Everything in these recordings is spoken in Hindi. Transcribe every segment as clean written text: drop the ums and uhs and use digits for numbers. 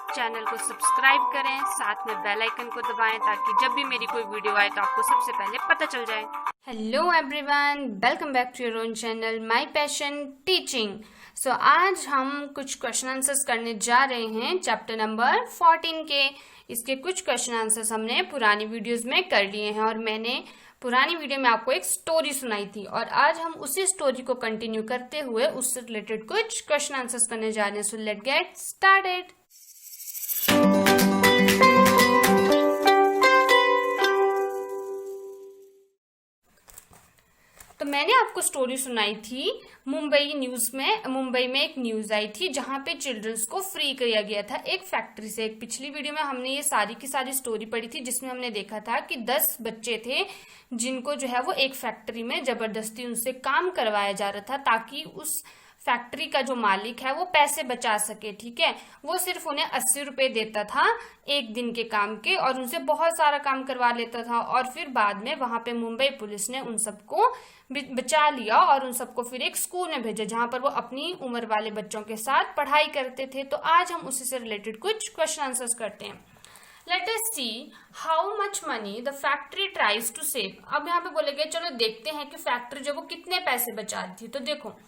चैनल को सब्सक्राइब करें, साथ में बेल आइकन को दबाएं ताकि जब भी मेरी कोई वीडियो आए तो आपको सबसे पहले पता चल जाए। Hello everyone, welcome back to your own channel my passion teaching. So आज हम कुछ क्वेश्चन आंसर्स करने जा रहे हैं चैप्टर नंबर 14 के। इसके कुछ क्वेश्चन आंसर्स हमने पुरानी वीडियोस में कर लिए हैं और मैंने पुरानी वीडियो में आपको एक स्टोरी सुनाई थी और आज हम उसी स्टोरी को कंटिन्यू करते हुए उससे रिलेटेड कुछ क्वेश्चन आंसर्स करने जा रहे हैं। So let get started. तो मैंने आपको स्टोरी सुनाई थी मुंबई में एक न्यूज आई थी जहां पे चिल्ड्रंस को फ्री किया गया था एक फैक्ट्री से। एक पिछली वीडियो में हमने ये सारी की सारी स्टोरी पढ़ी थी जिसमें हमने देखा था कि 10 बच्चे थे जिनको जो है वो एक फैक्ट्री में जबरदस्ती उनसे काम करवाया जा रहा था ताकि उस फैक्ट्री का जो मालिक है वो पैसे बचा सके। ठीक है, वो सिर्फ उन्हें 80 रुपए देता था एक दिन के काम के और उनसे बहुत सारा काम करवा लेता था और फिर बाद में वहां पे मुंबई पुलिस ने उन सबको बचा लिया और उन सबको फिर एक स्कूल में भेजा जहां पर वो अपनी उम्र वाले बच्चों के साथ पढ़ाई करते थे। तो आज हम उसी से रिलेटेड कुछ क्वेश्चन आंसर्स करते हैं। Let us see how much money the factory tries to save। अब यहाँ पे बोले गए, चलो देखते हैं कि फैक्ट्री जो वो कितने पैसे बचा रही थी। तो देखो,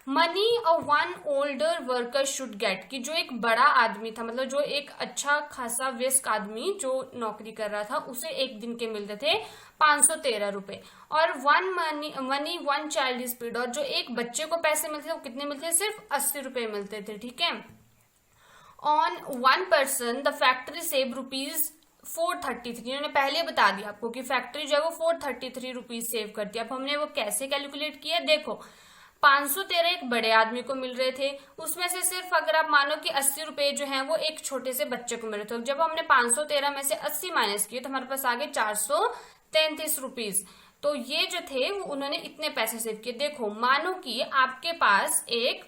मनी और one older worker should get, कि जो एक बड़ा आदमी था, मतलब जो एक अच्छा खासा वयस्क आदमी जो नौकरी कर रहा था, उसे एक दिन के मिलते थे 513 रुपए। और वन चाइल्ड इज पेड, और जो एक बच्चे को पैसे मिलते थे वो कितने मिलते थे? सिर्फ 80 रुपए मिलते थे। ठीक है, on one person the factory save rupees 433। इन्होंने पहले बता दिया आपको कि फैक्ट्री जो है वो 433 रुपीज सेव करती है। अब हमने वो कैसे कैलकुलेट किया, देखो 513 एक बड़े आदमी को मिल रहे थे, उसमें से सिर्फ अगर आप मानो कि 80 रुपए जो है वो एक छोटे से बच्चे को मिल रहे थे। जब हमने 513 में से 80 माइनस किए तो हमारे पास आ गए 433 रुपीज। तो ये जो थे वो उन्होंने इतने पैसे सेव किए। देखो, मानो कि आपके पास एक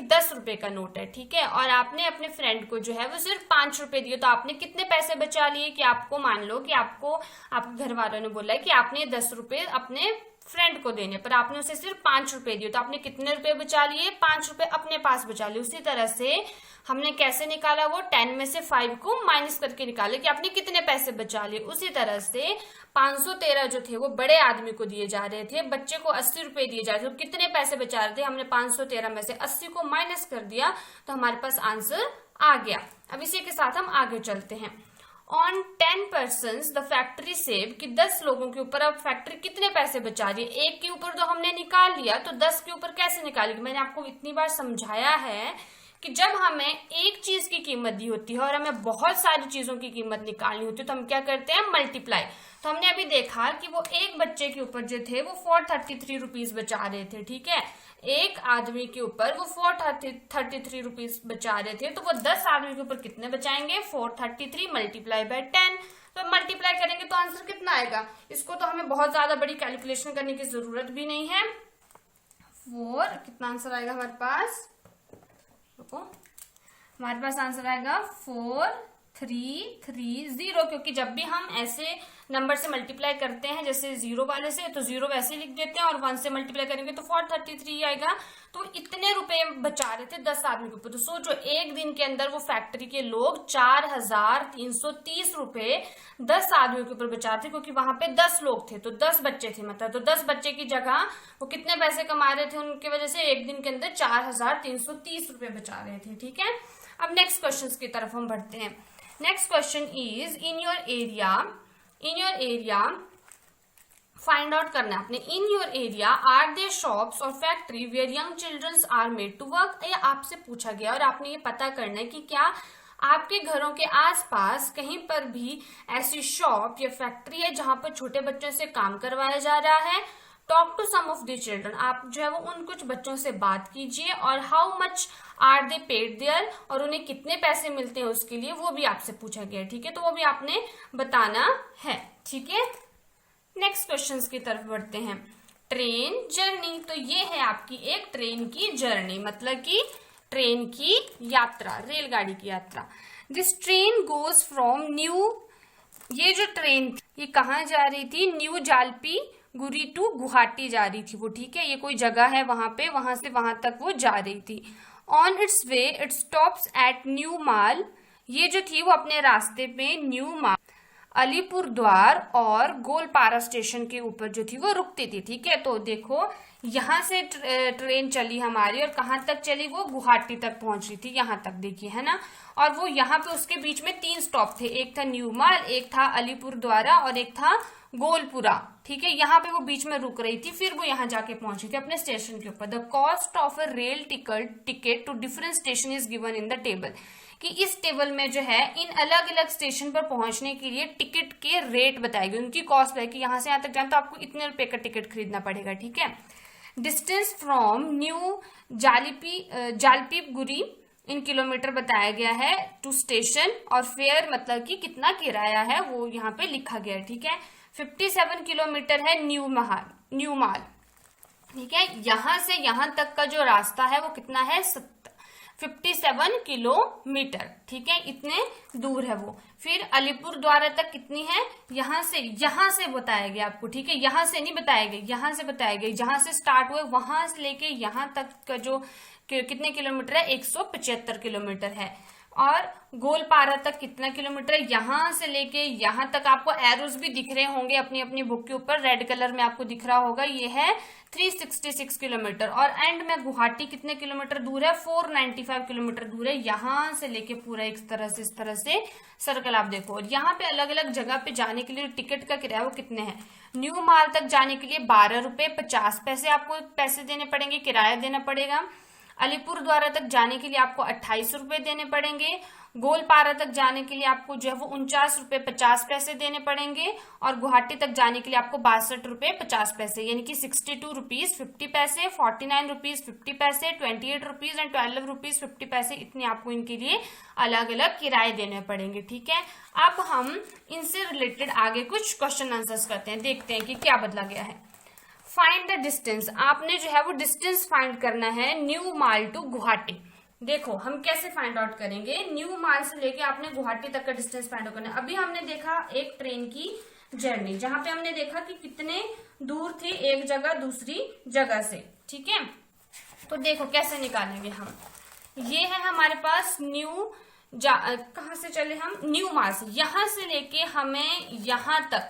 10 रुपए का नोट है, ठीक है, और आपने अपने फ्रेंड को जो है वो सिर्फ 5 रुपए दिए, तो आपने कितने पैसे बचा लिए? कि आपको मान लो कि आपके घर वालों ने बोला है कि आपने 10 रुपए अपने फ्रेंड को देने पर आपने उसे सिर्फ 5 रुपए दिए, तो आपने कितने रुपए बचा लिए? 5 रुपए अपने पास बचा लिए। उसी तरह से हमने कैसे निकाला वो 10 में से 5 को माइनस करके निकाले कि आपने कितने पैसे बचा लिए। उसी तरह से 513 जो थे वो बड़े आदमी को दिए जा रहे थे, बच्चे को 80 रुपए दिए जा रहे थे, तो कितने पैसे बचा रहे थे? हमने 513 में से 80 को माइनस कर दिया तो हमारे पास आंसर आ गया। अब इसी के साथ हम आगे चलते हैं। On 10 persons the factory save, कि 10 लोगों के ऊपर अब फैक्ट्री कितने पैसे बचा रही है? एक के ऊपर तो हमने निकाल लिया, तो 10 के ऊपर कैसे निकालेगी? मैंने आपको इतनी बार समझाया है कि जब हमें एक चीज की कीमत दी होती है और हमें बहुत सारी चीजों की कीमत निकालनी होती है तो हम क्या करते हैं? मल्टीप्लाई। तो हमने अभी देखा कि वो एक बच्चे के ऊपर जो थे वो 433 रुपीज बचा रहे थे। ठीक है, एक आदमी के ऊपर वो 433 रुपीज बचा रहे थे, तो वो 10 आदमी के ऊपर कितने बचाएंगे? 433 मल्टीप्लाई बाय 10। तो मल्टीप्लाई करेंगे तो आंसर कितना आएगा? इसको तो हमें बहुत ज्यादा बड़ी कैलकुलेशन करने की जरूरत भी नहीं है। 4 कितना आंसर आएगा हमारे पास? रुको, हमारे पास आंसर आएगा 4330, क्योंकि जब भी हम ऐसे नंबर से मल्टीप्लाई करते हैं जैसे 0 वाले से, तो 0 वैसे लिख देते हैं और 1 से मल्टीप्लाई करेंगे तो 433 आएगा। तो इतने रुपए बचा रहे थे 10 आदमी के ऊपर। तो सोचो, एक दिन के अंदर वो फैक्ट्री के लोग 4330 रुपए 10 आदमियों के ऊपर बचा थे, क्योंकि वहां पे 10 लोग थे, तो 10 बच्चे थे, मतलब तो 10 बच्चे की जगह वो कितने पैसे कमा रहे थे? उनकी वजह से एक दिन के अंदर 4330 रुपए बचा रहे थे। ठीक है, अब नेक्स्ट क्वेश्चन की तरफ हम बढ़ते हैं। Next question is, in your area find out करना है आपने। In your area are there shops और factory where young childrens are made to work. ये आपसे पूछा गया और आपने ये पता करना है कि क्या आपके घरों के आसपास कहीं पर भी ऐसी शॉप या फैक्ट्री है जहां पर छोटे बच्चों से काम करवाया जा रहा है। Talk to some of the children, आप जो है वो उन कुछ बच्चों से बात कीजिए। और how much are they paid there, और उन्हें कितने पैसे मिलते हैं उसके लिए, वो भी आपसे पूछा गया। ठीक है, तो वो भी आपने बताना है। ठीक है, नेक्स्ट क्वेश्चन की तरफ बढ़ते हैं। ट्रेन जर्नी, तो ये है आपकी एक ट्रेन की जर्नी, मतलब कि ट्रेन की यात्रा, रेलगाड़ी की यात्रा। This train goes from new, ये जो ट्रेन ये कहाँ जा रही थी? न्यू जलपाईगुड़ी टू गुवाहाटी जा रही थी वो। ठीक है, ये कोई जगह है वहां पे, वहां से वहां तक वो जा रही थी। On its way it stops at New Mal ये जो थी वो अपने रास्ते पे न्यू माल, अलीपुरद्वार और गोलपारा स्टेशन के ऊपर जो थी वो रुकती थी। ठीक है, तो देखो यहाँ से ट्रेन चली हमारी और कहाँ तक चली, वो गुवाहाटी तक पहुंच रही थी, यहाँ तक देखिए, है ना। और वो यहाँ पे उसके बीच में 3 स्टॉप थे, एक था न्यू माल, एक था अलीपुरद्वारा और एक था गोलपुरा। ठीक है, यहाँ पे वो बीच में रुक रही थी, फिर वो यहाँ जाके पहुंची थी अपने स्टेशन के ऊपर। The cost of a rail ticket to different station is given in the table, कि इस टेबल में जो है इन अलग अलग स्टेशन पर पहुंचने के लिए टिकट के रेट बताए गए, उनकी कॉस्ट है कि यहाँ से यहाँ तक जाना तो आपको इतने रुपए का टिकट खरीदना पड़ेगा। ठीक है, distance from New Jalpaiguri in kilometre बताया गया है टू स्टेशन, और फेयर मतलब कि कितना किराया है वो यहाँ पे लिखा गया है। ठीक है, 57 किलोमीटर है न्यू माल। ठीक है, यहां से यहां तक का जो रास्ता है वो कितना है, 57 किलोमीटर। ठीक है, इतने दूर है वो। फिर अलीपुरद्वारा तक कितनी है, यहां से बताया गया आपको। ठीक है, यहां से नहीं बताया गया, यहां से बताया गया, जहां से स्टार्ट हुए वहां से लेके यहां तक का जो कितने किलोमीटर है, 175 किलोमीटर है। और गोलपारा तक कितना किलोमीटर है, यहां से लेके यहां तक आपको एरोज भी दिख रहे होंगे अपनी अपनी बुक के ऊपर, रेड कलर में आपको दिख रहा होगा, ये है 366 किलोमीटर। और एंड में गुवाहाटी कितने किलोमीटर दूर है, 495 किलोमीटर दूर है, यहां से लेके पूरा इस तरह से सर्कल आप देखो। और यहाँ पे अलग अलग जगह पे जाने के लिए टिकट का किराया वो कितने हैं, न्यू माल तक जाने के लिए 12 रुपए 50 पैसे आपको पैसे देने पड़ेंगे, किराया देना पड़ेगा। अलीपुरद्वारा तक जाने के लिए आपको 28 रुपए देने पड़ेंगे। गोलपारा तक जाने के लिए आपको जो है वो 49 रुपए 50 पैसे देने पड़ेंगे। और गुवाहाटी तक जाने के लिए आपको 62 रुपए 50 पैसे, यानी कि 62 रुपीज 50 पैसे, 49 रुपीज 50 पैसे, 28 रुपीज एंड 12 रुपीज 50 पैसे, इतने आपको इनके लिए अलग अलग किराए देने पड़ेंगे। ठीक है, अब हम इनसे रिलेटेड आगे कुछ क्वेश्चन आंसर्स करते हैं, देखते हैं कि क्या बदला गया है। फाइंड द डिस्टेंस, आपने जो है वो डिस्टेंस फाइंड करना है न्यू माल टू गुवाहाटी। देखो हम कैसे फाइंड आउट करेंगे, न्यू माल से लेके आपने गुवाहाटी तक का डिस्टेंस फाइंड आउट करना है। अभी हमने देखा एक ट्रेन की जर्नी, जहां पे हमने देखा कि कितने दूर थी एक जगह दूसरी जगह से। ठीक है, तो देखो कैसे निकालेंगे हम। ये है हमारे पास कहां से चले हम, न्यू माल से, यहां से लेके हमें यहां तक,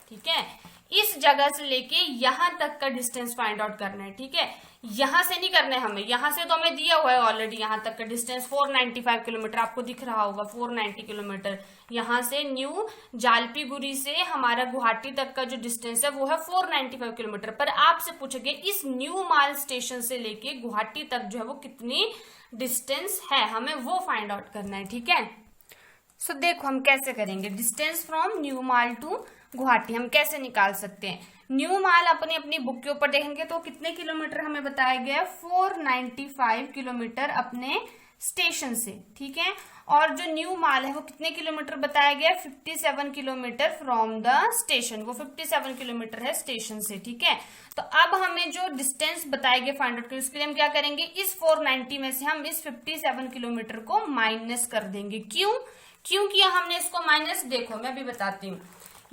ठीक है, इस जगह से लेके यहां तक का डिस्टेंस फाइंड आउट करना है। ठीक है, यहां से नहीं करना है हमें, यहां से तो हमें दिया हुआ है ऑलरेडी, यहां तक का डिस्टेंस 495 किलोमीटर आपको दिख रहा होगा, 490 किलोमीटर। यहां से न्यू जालपीगुड़ी से हमारा गुवाहाटी तक का जो डिस्टेंस है वो है 495 किलोमीटर। पर आपसे पूछेंगे इस न्यू माल स्टेशन से लेके गुवाहाटी तक जो है वो कितनी डिस्टेंस है, हमें वो फाइंड आउट करना है। ठीक है, सो देखो हम कैसे करेंगे, distance from New Mal to Guwahati हम कैसे निकाल सकते हैं। न्यू माल अपनी अपनी बुक के ऊपर देखेंगे तो कितने किलोमीटर हमें बताया गया है, 495 किलोमीटर अपने स्टेशन से। ठीक है, और जो न्यू माल है वो कितने किलोमीटर बताया गया है, 57 किलोमीटर फ्रॉम द स्टेशन, वो 57 किलोमीटर है स्टेशन से। ठीक है, तो अब हमें जो डिस्टेंस बताया गया फाइंड आउट करें, उसके लिए हम क्या करेंगे, इस 490 में से हम इस 57 किलोमीटर को माइनस कर देंगे। क्यों किया हमने इसको माइनस, देखो मैं अभी बताती हूँ।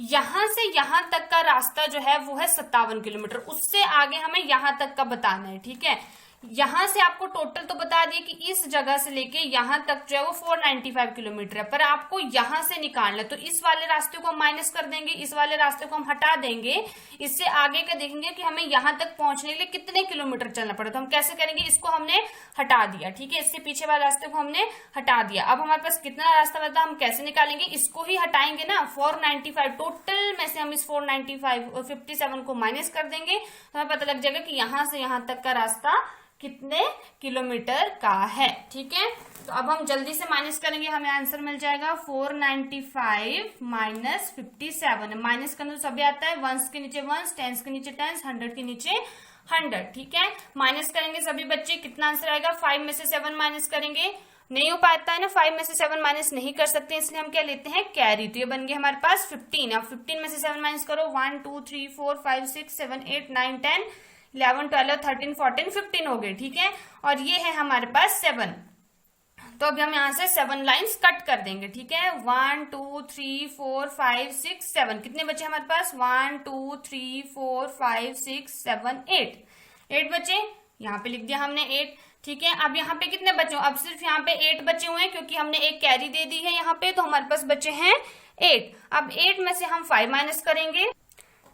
यहां से यहां तक का रास्ता जो है वो है 57 किलोमीटर, उससे आगे हमें यहां तक का बताना है। ठीक है, यहां से आपको टोटल तो बता दिए कि इस जगह से लेके यहां तक जो है वो 495 किलोमीटर है, पर आपको यहां से निकालना है। तो इस वाले रास्ते को हम माइनस कर देंगे, इस वाले रास्ते को हम हटा देंगे, इससे आगे का देखेंगे कि हमें यहां तक पहुंचने के लिए कितने किलोमीटर चलना पड़े। तो हम कैसे करेंगे, इसको हमने हटा दिया। ठीक है, इससे पीछे वाले रास्ते को हमने हटा दिया। अब हमारे पास कितना रास्ता बचा, हम कैसे निकालेंगे, इसको ही हटाएंगे ना, 495 टोटल में से हम इस 495 और 57 को माइनस कर देंगे, तो हमें पता लग जाएगा कि यहां से यहां तक का रास्ता कितने किलोमीटर का है। ठीक है, तो अब हम जल्दी से माइनस करेंगे, हमें आंसर मिल जाएगा 495 माइनस 57। माइनस करना तो सभी आता है, वंस के नीचे वंस, टेंस के नीचे टेंस, 100 के नीचे 100। ठीक है, माइनस करेंगे सभी बच्चे, कितना आंसर आएगा, 5 में से 7 माइनस करेंगे, नहीं हो पाता है ना, 5 में से 7 माइनस नहीं कर सकते, इसलिए हम क्या लेते हैं, कैरी। तो ये बन गया हमारे पास 15। अब 15 में से 7 माइनस करो, 1 2 3 4 5 6 7 8 9 10 11 12 13 14 15 हो गए। ठीक है, और ये है हमारे पास 7, तो अभी हम यहाँ से 7 लाइंस कट कर देंगे। ठीक है, 1 2 3 4 5 6 7, कितने बचे हमारे पास, 1 2 3 4 5 6 7 8 बचे, यहाँ पे लिख दिया हमने 8। ठीक है, अब यहाँ पे कितने बचे? अब सिर्फ यहाँ पे 8 बचे हुए हैं क्योंकि हमने एक कैरी दे दी है यहाँ पे, तो हमारे पास बचे हैं 8। अब 8 में से हम 5 माइनस करेंगे,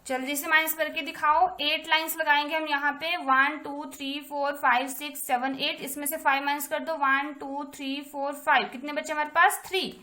जल्दी से माइनस करके दिखाओ। 8 लाइंस लगाएंगे हम यहाँ पे, 1 2 3 4 5 6 7 8, इसमें से 5 माइनस कर दो, 1 2 3 4 5, कितने बचे हमारे पास? 3।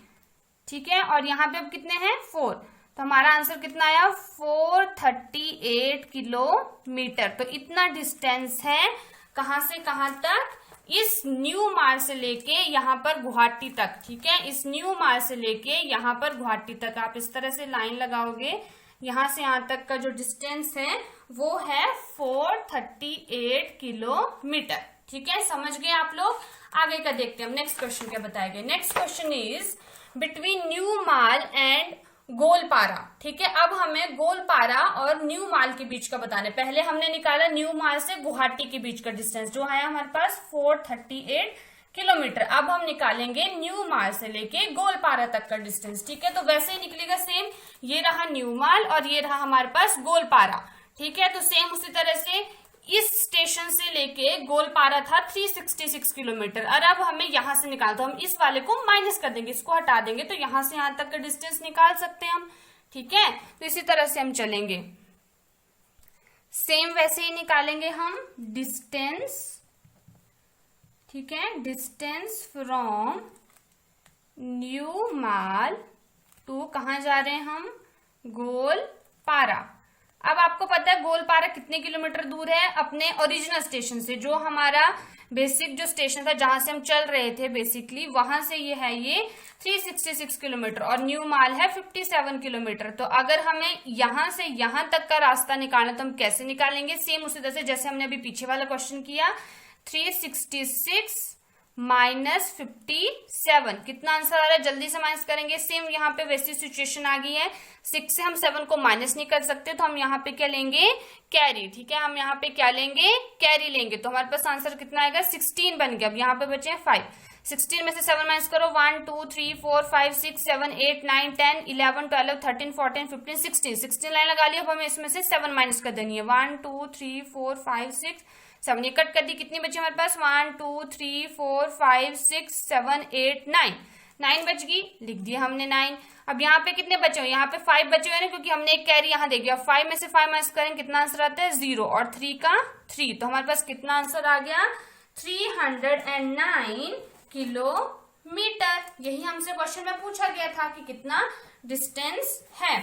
ठीक है, और यहाँ पे अब कितने हैं? 4। तो हमारा आंसर कितना आया? 438 किलोमीटर। तो इतना डिस्टेंस है कहां से कहां तक? इस न्यू माल से लेके यहाँ पर गुवाहाटी तक। ठीक है, इस न्यू माल से लेके यहाँ पर गुवाहाटी तक आप इस तरह से लाइन लगाओगे, यहां से यहां तक का जो डिस्टेंस है वो है 438 किलोमीटर। ठीक है, समझ गए आप लोग? आगे का देखते हैं हम, नेक्स्ट क्वेश्चन क्या बताएंगे। Next question is between New mall and Goalpara. ठीक है, अब हमें गोलपारा और न्यू माल के बीच का बताना है। पहले हमने निकाला न्यू माल से गुवाहाटी के बीच का डिस्टेंस जो है हमारे पास 438 किलोमीटर। अब हम निकालेंगे न्यू माल से लेके गोलपारा तक का डिस्टेंस। ठीक है, तो वैसे ही निकलेगा सेम, ये रहा न्यू माल और ये रहा हमारे पास गोलपारा। ठीक है, तो सेम उसी तरह से इस स्टेशन से लेके गोलपारा था 366 किलोमीटर, और अब हमें यहां से निकालना, तो हम इस वाले को माइनस कर देंगे, इसको हटा देंगे, तो यहां से यहां तक का डिस्टेंस निकाल सकते हैं हम। ठीक है, तो इसी तरह से हम चलेंगे, सेम वैसे ही निकालेंगे हम डिस्टेंस। ठीक है, distance from New Mal to कहां जा रहे हैं हम? गोलपारा। अब आपको पता है गोलपारा कितने किलोमीटर दूर है अपने ओरिजिनल स्टेशन से, जो हमारा बेसिक जो स्टेशन था जहां से हम चल रहे थे बेसिकली, वहां से ये है ये 366 किलोमीटर और न्यू माल है 57 किलोमीटर। तो अगर हमें यहां से यहां तक का रास्ता निकालना तो हम कैसे निकालेंगे? सेम उसी तरह से जैसे हमने अभी पीछे वाला क्वेश्चन किया, 366 माइनस 57, कितना आंसर आ रहा है? जल्दी से माइनस करेंगे। सेम यहाँ पे वैसी सिचुएशन आ गई है, 6 से हम 7 को माइनस नहीं कर सकते, तो हम यहाँ पे क्या लेंगे? कैरी। ठीक है, हम यहाँ पे क्या लेंगे? कैरी लेंगे। तो हमारे पास आंसर कितना आएगा? 16 बन गया। अब यहाँ पे बचे हैं 5। 16 में से 7 माइनस करो, 1 2 3 4 5 6 7 8 9 10 11 12 13 14 15 16, 16 लाइन लगा लिया। अब हमें इसमें से 7 माइनस कर देनी है, 1 2 3 4 5 6 7, ये कट कर दी, कितनी बची हमारे पास? 1 2 3 4 5 6 7 8 9 बच गई, लिख दिया हमने 9। अब यहाँ पे कितने बचे हुए? यहाँ पे 5 बचे हुए हैं क्योंकि हमने एक कैरी यहाँ दे दिया। 5 में से 5 माइनस करें, कितना आंसर आता है? 0, और 3 का 3, तो हमारे पास कितना आंसर आ गया? 309 किलोमीटर। यही हमसे क्वेश्चन में पूछा गया था कि कितना डिस्टेंस है।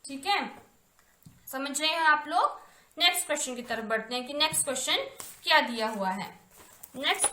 ठीक है, समझ रहे हैं आप लोग? नेक्स्ट क्वेश्चन की तरफ बढ़ते हैं कि नेक्स्ट क्वेश्चन क्या दिया हुआ है। नेक्स्ट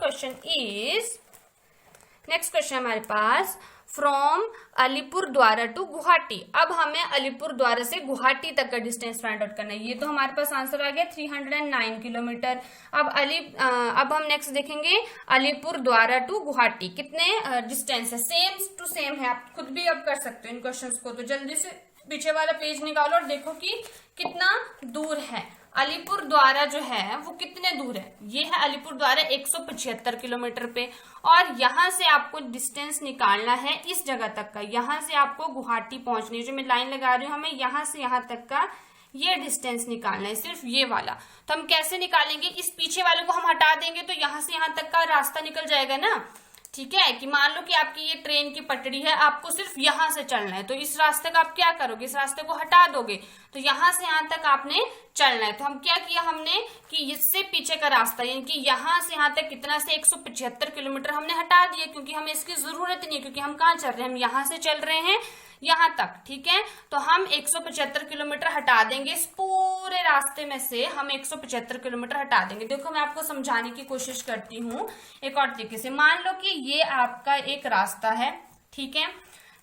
क्वेश्चन हमारे पास फ्रॉम अलीपुर द्वारा टू गुवाहाटी। अब हमें अलीपुर द्वारा से गुवाहाटी तक का डिस्टेंस फाइंड आउट करना है। ये तो हमारे पास आंसर आ गया 309 किलोमीटर। अब हम नेक्स्ट देखेंगे अलीपुर द्वारा टू गुवाहाटी कितने डिस्टेंस है। सेम टू सेम है, आप खुद भी अब कर सकते हो इन क्वेश्चंस को। तो जल्दी से पीछे वाला पेज निकालो और देखो कि कितना दूर है। अलीपुर द्वारा जो है वो कितने दूर है? ये है अलीपुर द्वारा 175 किलोमीटर पे, और यहां से आपको डिस्टेंस निकालना है इस जगह तक का। यहां से आपको गुवाहाटी पहुंचनी है, जो मैं लाइन लगा रही हूँ, हमें यहां से यहां तक का ये डिस्टेंस निकालना है, सिर्फ ये वाला। तो हम कैसे निकालेंगे? इस पीछे वाले को हम हटा देंगे तो यहां से यहां तक का रास्ता निकल जाएगा ना। ठीक है, कि मान लो कि आपकी ये ट्रेन की पटरी है, आपको सिर्फ यहां से चलना है, तो इस रास्ते का आप क्या करोगे? इस रास्ते को हटा दोगे, तो यहां से यहां तक आपने चलना है। तो हम क्या किया हमने कि इससे पीछे का रास्ता यानी कि यहां से यहां तक कितना से 175 किलोमीटर हमने हटा दिया, क्योंकि हमें इसकी जरूरत नहीं है, क्योंकि हम कहाँ चल रहे हैं? हम यहां से चल रहे हैं यहां तक। ठीक है, तो हम 175 किलोमीटर हटा देंगे, इस पूरे रास्ते में से हम 175 किलोमीटर हटा देंगे। देखो मैं आपको समझाने की कोशिश करती हूँ एक और तरीके से। मान लो कि ये आपका एक रास्ता है, ठीक है,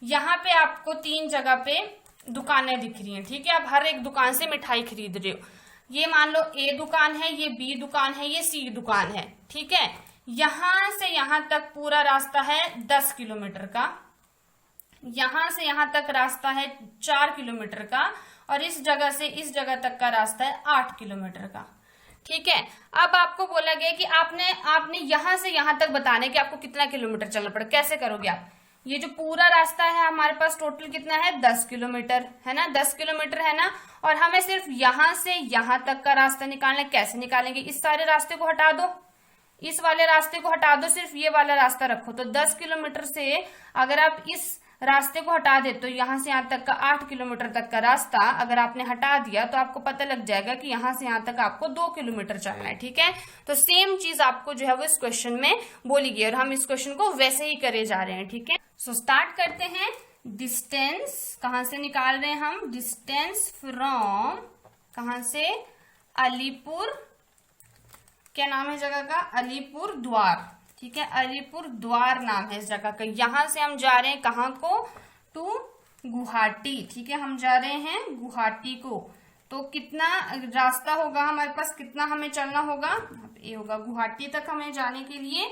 यहाँ पे आपको 3 जगह पे दुकानें दिख रही हैं। ठीक है, आप हर एक दुकान से मिठाई खरीद रहे हो। ये मान लो ए दुकान है, ये बी दुकान है, ये सी दुकान है। ठीक है, यहां से यहां तक पूरा रास्ता है 10 किलोमीटर का, यहां से यहां तक रास्ता है 4 किलोमीटर का, और इस जगह से इस जगह तक का रास्ता है 8 किलोमीटर का। ठीक है, अब आपको बोला गया कि आपने यहां से यहां तक बताना है कि आपको कितना किलोमीटर चलना पड़ेगा। कैसे करोगे आप? ये जो पूरा रास्ता है हमारे पास टोटल कितना है? 10 किलोमीटर है ना, 10 किलोमीटर है ना, और हमें सिर्फ यहां से यहां तक का रास्ता निकालना है। कैसे निकालेंगे? इस सारे रास्ते को हटा दो, इस वाले रास्ते को हटा दो, सिर्फ ये वाला रास्ता रखो। तो 10 किलोमीटर से अगर आप इस रास्ते को हटा दे तो यहाँ से यहाँ तक का 8 किलोमीटर तक का रास्ता अगर आपने हटा दिया तो आपको पता लग जाएगा कि यहाँ से यहाँ तक आपको 2 किलोमीटर चलना है। ठीक है, तो सेम चीज आपको जो है वो इस क्वेश्चन में बोली गई और हम इस क्वेश्चन को वैसे ही करे जा रहे हैं। ठीक है, सो स्टार्ट करते हैं। डिस्टेंस कहाँ से निकाल रहे हैं हम? डिस्टेंस फ्रॉम, कहाँ से? अलीपुर, क्या नाम है जगह का? अलीपुर द्वार। ठीक है, अलीपुर द्वार नाम है इस जगह का। यहां से हम जा रहे हैं कहाँ को? टू गुवाहाटी। ठीक है, हम जा रहे हैं गुवाहाटी को। तो कितना रास्ता होगा हमारे पास, कितना हमें चलना होगा? ये होगा गुवाहाटी तक हमें जाने के लिए।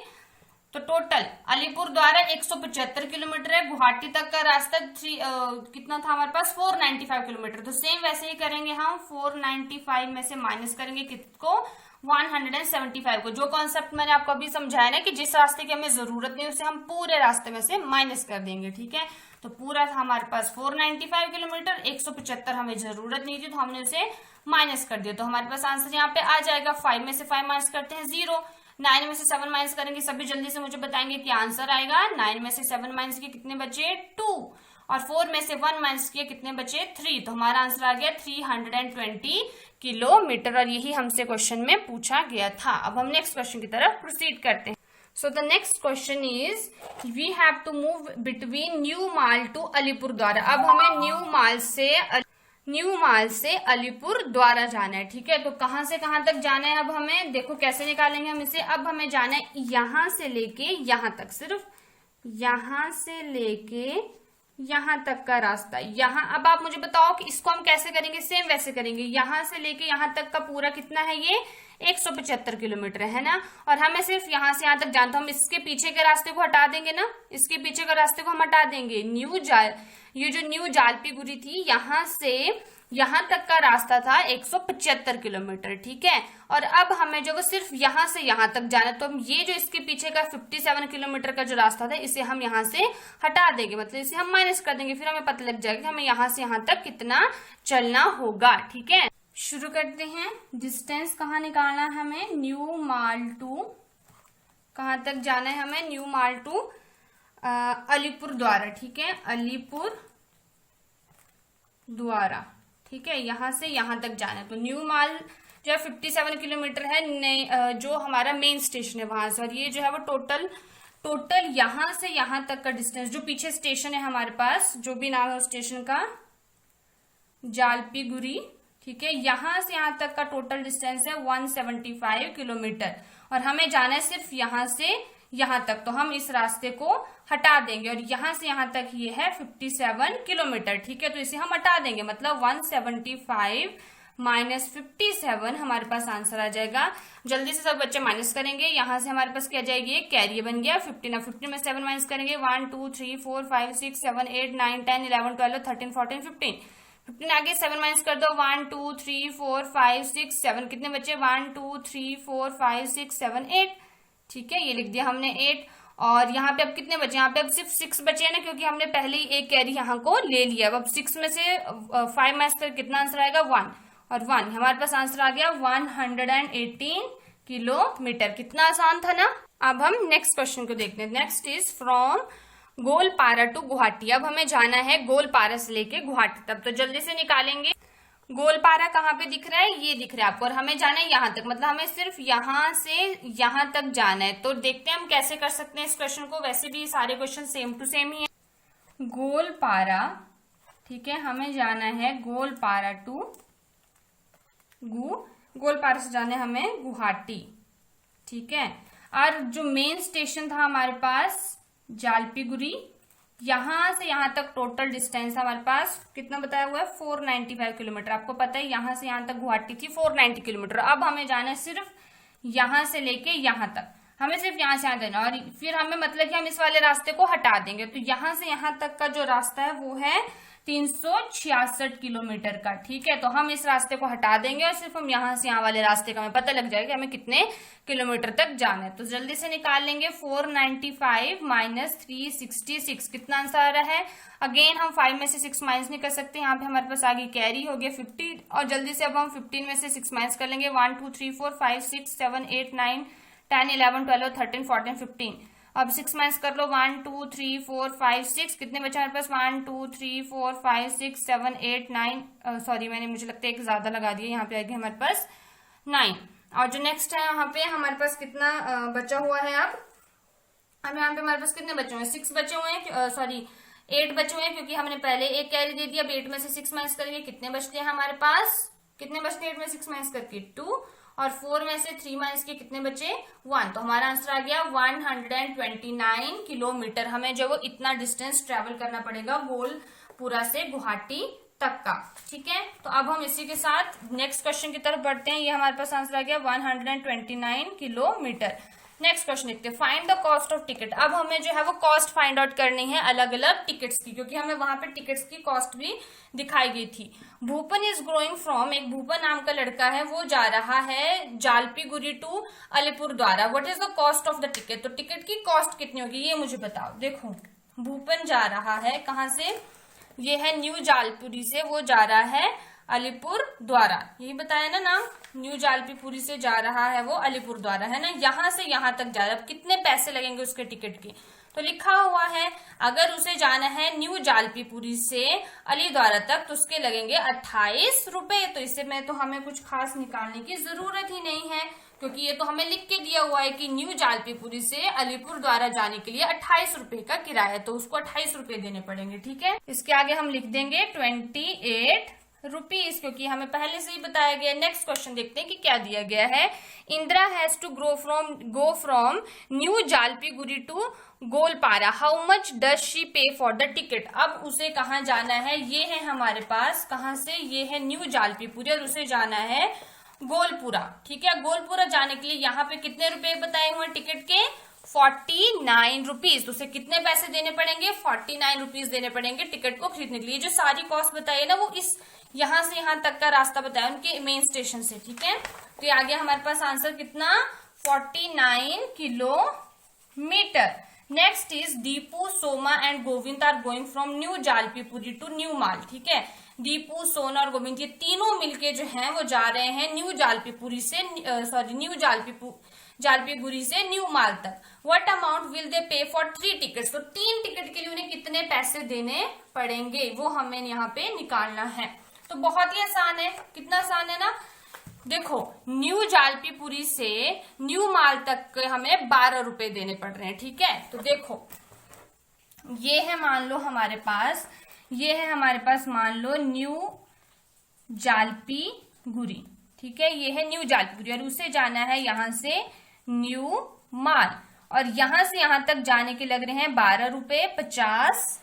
तो टोटल अलीपुर द्वारा 175 किलोमीटर है, गुवाहाटी तक का रास्ता कितना था हमारे पास? 495 किलोमीटर। तो सेम वैसे ही करेंगे हम, 495 में से माइनस करेंगे किसको? 175 को। जो कॉन्सेप्ट मैंने आपको अभी समझाया ना कि जिस रास्ते की हमें जरूरत नहीं उसे हम पूरे रास्ते में से माइनस कर देंगे। ठीक है, तो पूरा था हमारे पास 495 किलोमीटर, 175 हमें जरूरत नहीं थी तो हमने उसे माइनस कर दिया। तो हमारे पास आंसर यहाँ पे आ जाएगा। 5 में से 5 माइनस करते हैं 0, 9 में से 7 माइनस करेंगे, सभी जल्दी से मुझे बताएंगे कि आंसर आएगा। 9 में से 7 माइनस किए कितने बचे? 2, और 4 में से 1 माइनस किए कितने बचे? 3। तो हमारा आंसर आ गया 320 किलोमीटर और यही हमसे क्वेश्चन में पूछा गया था। अब हम नेक्स्ट क्वेश्चन की तरफ प्रोसीड करते हैं। So the next question is we have to move between New Mal to Alipurduar. अब हमें न्यू माल से अलीपुर द्वारा जाना है। ठीक है, तो कहां से कहां तक जाना है? अब हमें देखो कैसे निकालेंगे हम इसे। अब हमें जाना है यहां से लेके यहां तक, सिर्फ यहां से लेके यहां तक का रास्ता। यहां अब आप मुझे बताओ कि इसको हम कैसे करेंगे? सेम वैसे करेंगे। यहां से लेके यहां तक का पूरा कितना है? ये 175 किलोमीटर है ना, और हमें सिर्फ यहां से यहां तक जाना। तो हम इसके पीछे के रास्ते को हटा देंगे ना, इसके पीछे के रास्ते को हम हटा देंगे। ये जो न्यू जालपीगुड़ी थी यहां से यहां तक का रास्ता था 175 किलोमीटर। ठीक है, और अब हमें जो वो सिर्फ यहां से यहां तक जाना है, तो हम ये जो इसके पीछे का 57 किलोमीटर का जो रास्ता था इसे हम यहां से हटा देंगे, मतलब इसे हम माइनस कर देंगे। फिर हमें पता लग जाएगा कि हमें यहां से यहां तक कितना चलना होगा। ठीक है, शुरू करते हैं। डिस्टेंस कहाँ निकालना है हमें? न्यू माल टू, कहाँ तक जाना है हमें? न्यू माल टू अलीपुर द्वारा। ठीक है, अलीपुर द्वारा। ठीक है, यहां से यहां तक जाना है। तो न्यू माल जो है 57 किलोमीटर है, जो हमारा मेन स्टेशन है वहां से, और ये जो है वो टोटल यहां से यहां तक का डिस्टेंस, जो पीछे स्टेशन है हमारे पास, जो भी नाम है उस स्टेशन का, जालपीगुड़ी। ठीक है, यहां से यहां तक का टोटल डिस्टेंस है 175 किलोमीटर और हमें जाना है सिर्फ यहां से यहां तक। तो हम इस रास्ते को हटा देंगे और यहां से यहां तक ये है 57 किलोमीटर। ठीक है, तो इसे हम हटा देंगे, मतलब 175 माइनस 57 हमारे पास आंसर आ जाएगा। जल्दी से सब बच्चे माइनस करेंगे। यहां से हमारे पास क्या जाएगी? कैरी बन गया 15। 15 में 7 माइनस करेंगे 1 2 3 4 5 6 7 8 9 10 11 12 13 14 15। 15 आगे 7 माइनस कर दो 1 2 3 4 5 6 7, कितने बचे? 1 2 3 4 5 6 7 8। ठीक है, ये लिख दिया हमने 8। और यहाँ पे अब कितने बचे? यहाँ पे अब सिर्फ 6 बचे हैं ना, क्योंकि हमने पहले ही एक कैरी यहाँ को ले लिया। अब 6 में से 5 माइनस कर कितना आंसर आएगा? 1 और 1, हमारे पास आंसर आ गया 118 किलोमीटर। कितना आसान था ना। अब हम नेक्स्ट क्वेश्चन को देखते हैं। Next is from Goalpara to Guwahati. अब हमें जाना है गोलपारा से लेके गुवाहाटी तक, तो जल्दी से निकालेंगे। गोलपारा कहाँ पे दिख रहा है? ये दिख रहा है आपको, और हमें जाना है यहाँ तक, मतलब हमें सिर्फ यहाँ से यहाँ तक जाना है। तो देखते हैं हम कैसे कर सकते हैं इस क्वेश्चन को। वैसे भी सारे क्वेश्चन सेम टू सेम ही है। गोलपारा, ठीक है, हमें जाना है गोलपारा टू गोलपारा से जाना है हमें गुवाहाटी। ठीक है, और जो मेन स्टेशन था हमारे पास जालपीगुड़ी, यहां से यहां तक टोटल डिस्टेंस हमारे पास कितना बताया हुआ है? 495 किलोमीटर। आपको पता है यहां से यहां तक गुवाहाटी थी 490 किलोमीटर। अब हमें जाना है सिर्फ यहां से लेके यहां तक, हमें सिर्फ यहां से यहां जाना, और फिर हमें मतलब कि हम इस वाले रास्ते को हटा देंगे। तो यहां से यहां तक का जो रास्ता है वो है 366 किलोमीटर का। ठीक है, तो हम इस रास्ते को हटा देंगे और सिर्फ हम यहाँ से यहाँ वाले रास्ते का हमें पता लग जाएगा कि हमें कितने किलोमीटर तक जाना है। तो जल्दी से निकाल लेंगे। 495 माइनस 366, कितना आंसर आ रहा है? अगेन हम 5 में से 6 माइनस नहीं कर सकते, यहाँ पे हमारे पास आगे कैरी हो गया 50, और जल्दी से अब हम 15 में से 6 माइनस कर लेंगे। 1 2 3 4 5 6 7 8 9 10, 11, 12, 13, 14, 15। अब 6 माइनस कर लो, 1, 2, 3, 4, 5, 6। कितने बचे हमारे पास? 1, 2, 3, 4, 5, 6, 7, 8, 9। सॉरी, मैंने मुझे लगता है एक ज्यादा लगा दिया, यहाँ पे आएगी हमारे पास 9। और जो नेक्स्ट है यहाँ पे हमारे पास कितना बचा हुआ है? अब यहाँ पे हमारे पास कितने बचे हुए हैं? 6 बचे हुए हैं, सॉरी 8 बचे हुए हैं, क्योंकि हमने पहले एक कैरी दे दिया। अब 8 में से 6 माइनस करेंगे, कितने बचते हैं हमारे पास? कितने बचते हैं 8 में 6 माइनस करके? 2। और 4 में से 3 माइनस के कितने बचे? 1। तो हमारा आंसर आ गया 129 किलोमीटर। हमें जो वो इतना डिस्टेंस ट्रेवल करना पड़ेगा गोलपुरा से गुवाहाटी तक का। ठीक है, तो अब हम इसी के साथ नेक्स्ट क्वेश्चन की तरफ बढ़ते हैं। ये हमारे पास आंसर आ गया 129 किलोमीटर। नेक्स्ट क्वेश्चन देखते हैं, find the cost of ticket. अब हमें जो है वो कॉस्ट फाइंड आउट करनी है अलग अलग टिकट्स की, क्योंकि हमें वहां पे टिकट्स की कॉस्ट भी दिखाई गई थी। भूपन इज ग्रोइंग फ्रॉम, एक भूपन नाम का लड़का है, वो जा रहा है जालपीगुड़ी टू अलीपुर द्वारा। What is the cost of the ticket? तो टिकट की कॉस्ट कितनी होगी ये मुझे बताओ। देखो, भूपन जा रहा है कहाँ से? ये है न्यू जालपुरी से, वो जा रहा है अलीपुर द्वारा। यही बताया ना नाम, न्यू जालपीपुरी से जा रहा है वो अलीपुर द्वारा, है ना। यहां से यहां तक जा रहा है। अब कितने पैसे लगेंगे उसके टिकट के? तो लिखा हुआ है अगर उसे जाना है न्यू जालपीपुरी से अली द्वारा तक तो उसके लगेंगे 28 रुपए। तो इससे में तो हमें कुछ खास निकालने की जरूरत ही नहीं है, क्योंकि ये तो हमें लिख के दिया हुआ है कि न्यू जालपीपुरी से अलीपुर द्वारा जाने के लिए 28 रुपए का किराया, तो उसको 28 रुपए देने पड़ेंगे। ठीक है, इसके आगे हम लिख देंगे 28 रुपीज, क्योंकि हमें पहले से ही बताया गया। नेक्स्ट क्वेश्चन देखते हैं कि क्या दिया गया है। Indira has to go from New Jalpaiguri to Goalpara, how much does she pay for the ticket. अब उसे कहाँ जाना है? ये है हमारे पास, कहाँ से? ये है न्यू जालपीपुरी और उसे जाना है गोलपुरा। ठीक है, गोलपुरा जाने के लिए यहाँ पे कितने रुपए बताए हुए टिकट के? 49 रुपीज। तो उसे कितने पैसे देने पड़ेंगे? 49 रुपीज देने पड़ेंगे टिकट को खरीदने के लिए। जो सारी कॉस्ट बताई है ना वो इस यहां से यहां तक का रास्ता बताया उनके मेन स्टेशन से। ठीक है, तो ये आ गया हमारे पास आंसर कितना? 49 किलोमीटर। Next is Dipu, Soma and Govind are going from New Jalpaiguri to New Mal. ठीक है, दीपू, सोना और गोविंद ये तीनों मिलके जो हैं वो जा रहे हैं न्यू जालपीपुरी से न्यू जालपीगुड़ी से न्यू माल तक। व्हाट अमाउंट विल दे पे फॉर 3 टिकट्स? तो 3 टिकट के लिए उन्हें कितने पैसे देने पड़ेंगे वो हमें यहाँ पे निकालना है। तो बहुत ही आसान है। कितना आसान है ना। देखो, न्यू जालपीपुरी से न्यू माल तक के हमें 12 रुपए देने पड़ रहे हैं। ठीक है, तो देखो ये है, मान लो हमारे पास, ये है हमारे पास मान लो न्यू जालपीगुड़ी। ठीक है, ये है न्यू जालपीगुड़ी और उसे जाना है यहां से न्यू माल, और यहां से यहां तक जाने के लग रहे हैं 12 रुपए 50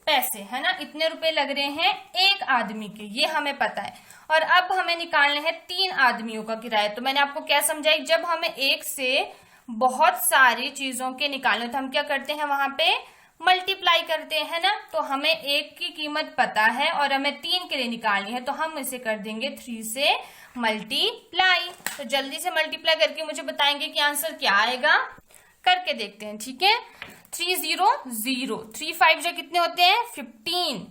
पैसे, है ना। इतने रुपए लग रहे हैं एक आदमी के, ये हमें पता है। और अब हमें निकालने हैं 3 आदमियों का किराया। तो मैंने आपको क्या समझाई, जब हमें एक से बहुत सारी चीजों के निकालने तो हम क्या करते हैं, वहां पे मल्टीप्लाई करते हैं ना। तो हमें एक की कीमत पता है और हमें 3 के लिए निकालनी है, तो हम इसे कर देंगे 3 से मल्टीप्लाई। तो जल्दी से मल्टीप्लाई करके मुझे बताएंगे कि आंसर क्या आएगा, करके देखते हैं। ठीक है, 3 0 0, 3 5 जो कितने होते हैं 15।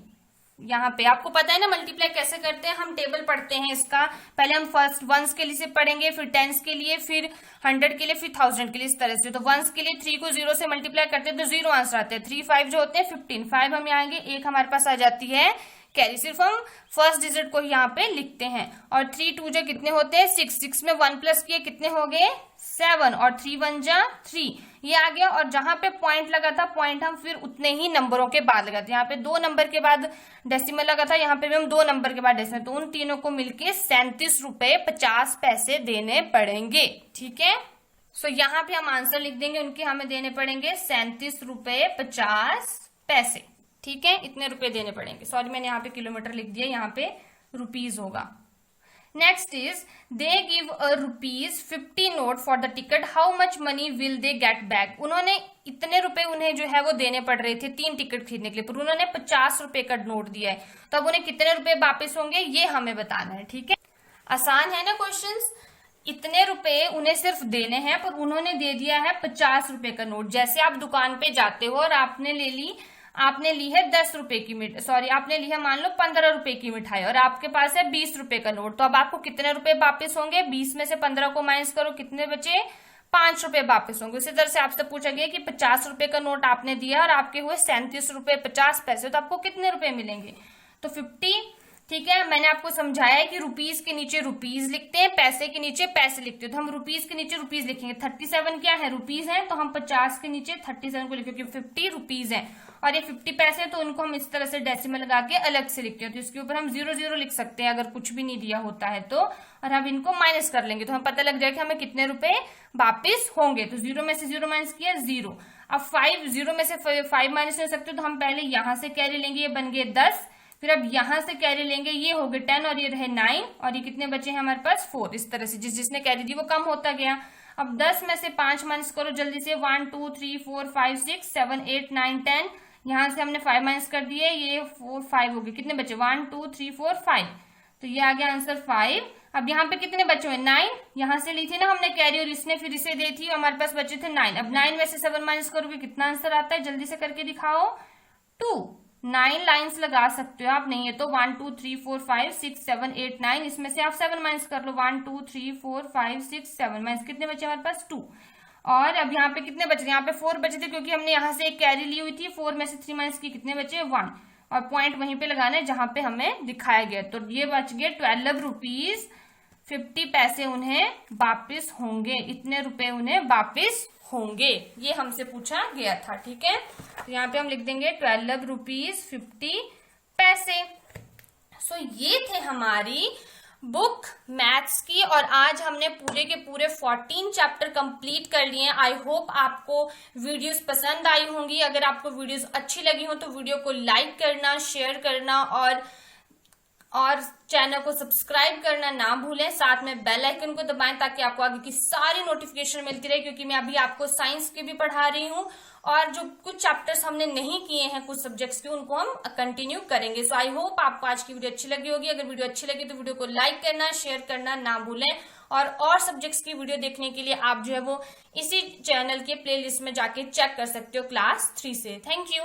यहाँ पे आपको पता है ना मल्टीप्लाई कैसे करते हैं, हम टेबल पढ़ते हैं इसका। पहले हम फर्स्ट वंस के लिए से पढ़ेंगे, फिर टेंस के लिए, फिर 100 के लिए, फिर 1000 के लिए, इस तरह से। तो वंस के लिए 3 को 0 से मल्टीप्लाई करते हैं तो 0 आंसर आते हैं। 3 5 जो होते हैं 15, 5 हम यहाँ आएंगे, 1 हमारे पास आ जाती है कैरी। सिर्फ हम फर्स्ट डिजिट को यहाँ पे लिखते हैं। और 3 2 जो कितने होते हैं 6, 6 में 1 प्लस किए कितने हो गए 7, और 3 1 जा 3, ये आ गया। और जहां पे पॉइंट लगा था, पॉइंट हम फिर उतने ही नंबरों के बाद लगाते हैं। यहाँ पे 2 नंबर के बाद डेसिमल लगा था, यहाँ पे भी हम 2 नंबर के बाद डेसिमल, तो उन तीनों को मिलके 37 रुपए 50 पैसे देने पड़ेंगे। ठीक है, सो यहाँ पे हम आंसर लिख देंगे, उनके हमें देने पड़ेंगे 37 रुपए 50 पैसे। ठीक है, इतने रुपए देने पड़ेंगे। सॉरी, मैंने यहाँ पे किलोमीटर लिख दिया, यहाँ पे रुपीज होगा। Next is they give a ₹50 note for the ticket, how much money will they get back. उन्होंने इतने रुपए उन्हें जो है वो देने पड़ रहे थे 3 टिकट खरीदने के लिए, पर उन्होंने 50 रुपए का नोट दिया है, तो अब उन्हें कितने रुपए वापस होंगे ये हमें बताना है। ठीक है, आसान है ना क्वेश्चंस। इतने रुपए उन्हें सिर्फ देने हैं, पर उन्होंने दे दिया है 50 रुपए का नोट। जैसे आप दुकान पे जाते हो और आपने ली है 10 रुपए की आपने ली है मान लो 15 रुपए की मिठाई और आपके पास है 20 रुपए का नोट, तो अब आपको कितने रुपए वापस होंगे, 20 में से 15 को माइनस करो, कितने बचे 5 रुपए वापस होंगे। उसी तरह से आपसे पूछा गया कि 50 रुपए का नोट आपने दिया और आपके हुए 37 रुपए 50 पैसे, तो आपको कितने रुपए मिलेंगे? तो 50। ठीक है, मैंने आपको समझाया है कि रुपीज के नीचे रुपीज लिखते हैं, पैसे के नीचे पैसे लिखते हैं। तो हम रुपीज के नीचे रुपीज लिखेंगे। 37 क्या है? रुपीज है, तो हम 50 के नीचे 37 को लिखेंगे, 50 रुपीज है और ये 50 पैसे हैं, तो उनको हम इस तरह से डेसिमल लगा के अलग से लिखते हैं। तो इसके ऊपर हम 0 लिख सकते हैं अगर कुछ भी नहीं दिया होता है तो, और हम इनको माइनस कर लेंगे तो हमें पता लग जाएगा कि हमें कितने रुपए वापिस होंगे। तो 0 में से 0 माइनस किया 0। अब 5, 0 में से 5 माइनस नहीं हो सकते, तो हम पहले यहां से कैरी लेंगे, ये बन गए 10। फिर अब यहां से कैरी लेंगे, ये हो गए 10 और ये रहे 9 और ये कितने बचे हैं हमारे पास? 4। इस तरह से जिसने कैरी दी वो कम होता गया। अब 10 में से 5 माइनस करो जल्दी से, 1 2 3 4 5 6 7 8 9 10। यहां से हमने 5 माइनस कर दिए, ये 4 5 हो गए। कितने बचे? 1 2 3 4 5। तो ये आ गया आंसर 5। अब यहाँ पे कितने बचे हुए? 9। यहाँ से ली थी ना हमने कैरी और इसने फिर इसे दी थी, हमारे पास बचे थे 9। अब 9 में से 7 माइनस करोगे, कितना आंसर आता है? जल्दी से करके दिखाओ। 2। 9 लाइन्स लगा सकते हो आप, नहीं है तो 1 2 3 4 5 6 7 8 9, इसमें से आप 7 माइनस कर लो। 1 2 3 4 5 6 7 माइनस कितने बचे हमारे पास? 2। और अब यहाँ पे कितने बचे थे? यहाँ पे 4 बचे थे क्योंकि हमने यहाँ से एक कैरी ली हुई थी। 4 में से 3 माइनस की, कितने बचे? 1। और पॉइंट वहीं पे लगाना है जहां पे हमें दिखाया गया। तो ये बच गए 12 रुपीज 50 पैसे उन्हें वापिस होंगे। इतने रुपए उन्हें वापिस होंगे, ये हमसे पूछा गया था। ठीक है, तो यहाँ पे हम लिख देंगे 12 रुपीज 50 पैसे। सो ये थे हमारी बुक मैथ्स की और आज हमने पूरे के पूरे 14 चैप्टर कंप्लीट कर लिए हैं। आई होप आपको वीडियोस पसंद आई होंगी। अगर आपको वीडियोस अच्छी लगी हो तो वीडियो को लाइक करना, शेयर करना और चैनल को सब्सक्राइब करना ना भूलें। साथ में बेल आइकन को दबाएं ताकि आपको आगे की सारी नोटिफिकेशन मिलती रहे, क्योंकि मैं अभी आपको साइंस के भी पढ़ा रही हूँ और जो कुछ चैप्टर्स हमने नहीं किए हैं कुछ सब्जेक्ट्स के, उनको हम कंटिन्यू करेंगे। सो आई होप आपको आज की वीडियो अच्छी लगी होगी। अगर वीडियो अच्छी लगी तो वीडियो को लाइक करना, शेयर करना ना भूलें और सब्जेक्ट्स की वीडियो देखने के लिए आप जो है वो इसी चैनल के प्लेलिस्ट में जाके चेक कर सकते हो क्लास 3 से। Thank you.